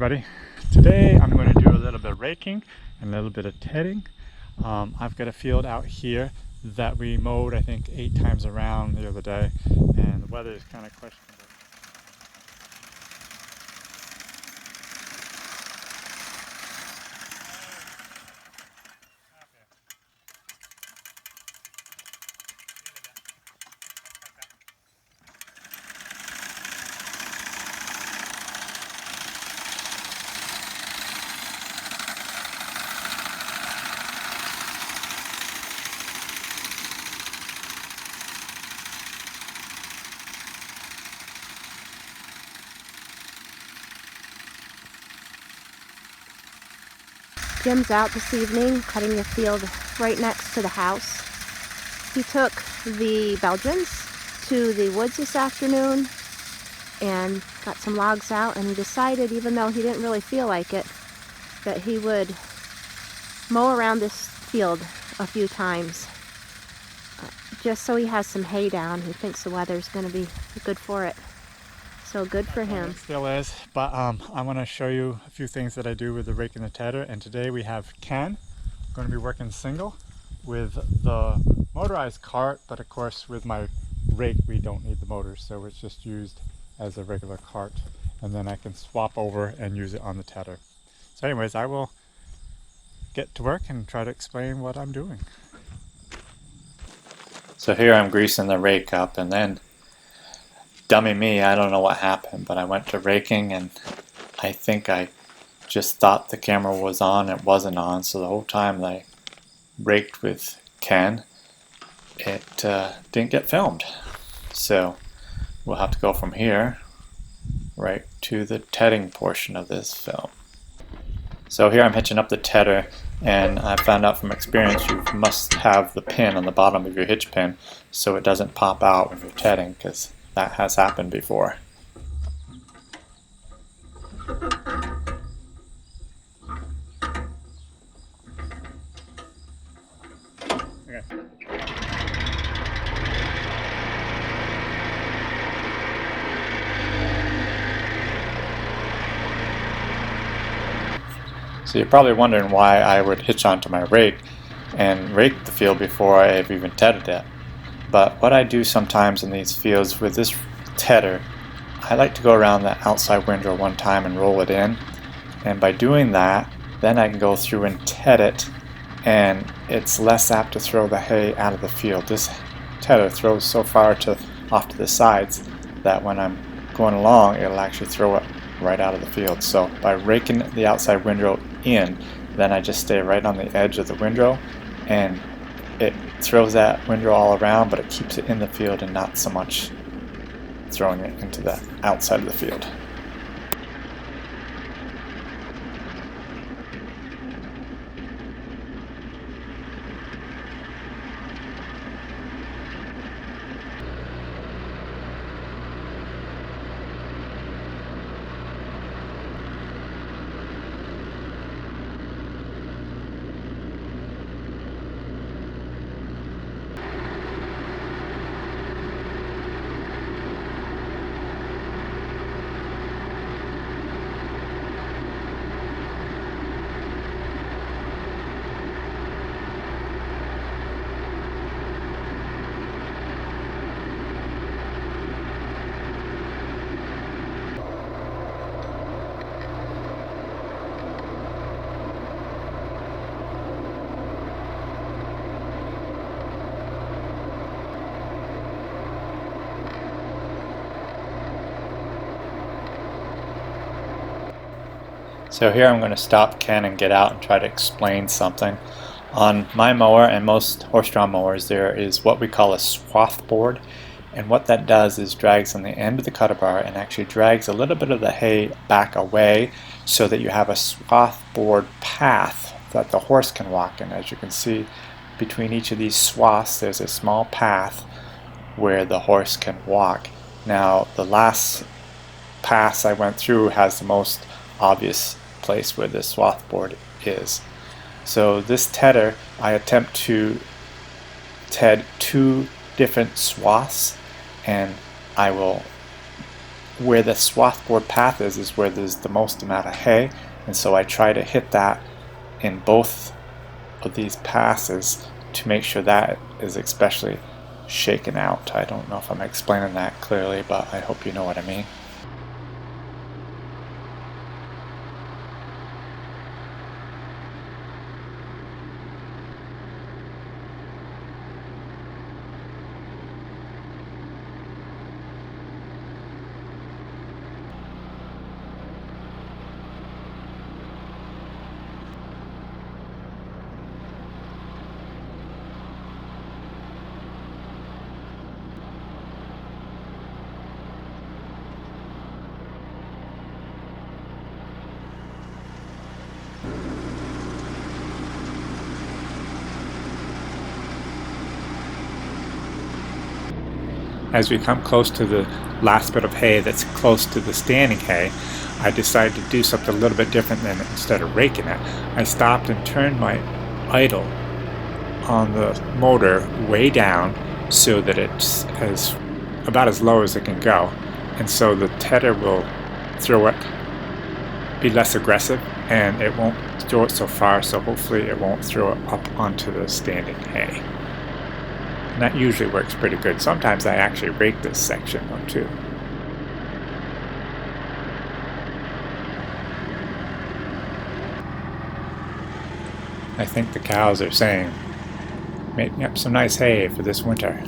everybody. Today I'm going to do a little bit of raking and a little bit of tetting. I've got a field out here that we mowed I think 8 times around the other day, and the weather is kind of questionable. Jim's out this evening cutting the field right next to the house. He took the Belgians to the woods this afternoon and got some logs out, and he decided, even though he didn't really feel like it, that he would mow around this field a few times just so he has some hay down. He thinks the weather's going to be good for it. So good for him. It still is, but I want to show you a few things that I do with the rake and the tedder. And today we have Ken. I'm going to be working single with the motorized cart, but of course with my rake we don't need the motor, so it's just used as a regular cart, and then I can swap over and use it on the tedder. So anyways, I will get to work and try to explain what I'm doing. So here I'm greasing the rake up, and then dummy me, I don't know what happened, but I went to raking and I think I just thought the camera was on. It wasn't on, so the whole time that I raked with Ken, it didn't get filmed. So we'll have to go from here right to the tetting portion of this film. So here I'm hitching up the tedder, and I found out from experience you must have the pin on the bottom of your hitch pin so it doesn't pop out when you're tetting, because that has happened before. Okay. So you're probably wondering why I would hitch onto my rake and rake the field before I've even tedded it. But what I do sometimes in these fields with this tedder, I like to go around the outside windrow one time and roll it in. And by doing that, then I can go through and ted it, and it's less apt to throw the hay out of the field. This tedder throws so far off to the sides that when I'm going along, it'll actually throw it right out of the field. So by raking the outside windrow in, then I just stay right on the edge of the windrow, and it throws that windrow all around, but it keeps it in the field and not so much throwing it into the outside of the field. So here I'm going to stop Ken and get out and try to explain something. On my mower and most horse-drawn mowers, there is what we call a swath board, and what that does is drags on the end of the cutter bar and actually drags a little bit of the hay back away so that you have a swath board path that the horse can walk in. As you can see, between each of these swaths there's a small path where the horse can walk. Now the last pass I went through has the most obvious place where the swath board is. So this tedder, I attempt to ted 2 different swaths, and I will where the swathboard path is where there's the most amount of hay, and so I try to hit that in both of these passes to make sure that is especially shaken out. I don't know if I'm explaining that clearly, but I hope you know what I mean. As we come close to the last bit of hay that's close to the standing hay, I decided to do something a little bit different than instead of raking it. I stopped and turned my idle on the motor way down so that it's about as low as it can go, and so the tether will throw it, be less aggressive, and it won't throw it so far, so hopefully it won't throw it up onto the standing hay. And that usually works pretty good. Sometimes I actually rake this section though too. I think the cows are saying, make me up some nice hay for this winter.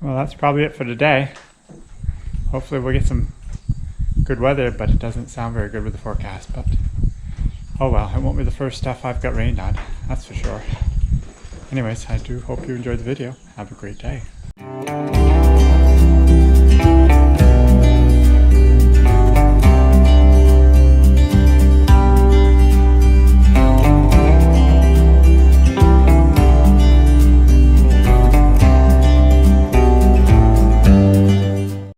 Well, that's probably it for today. Hopefully we'll get some good weather, but it doesn't sound very good with the forecast. But oh well, it won't be the first stuff I've got rained on, that's for sure. Anyways, I do hope you enjoyed the video. Have a great day.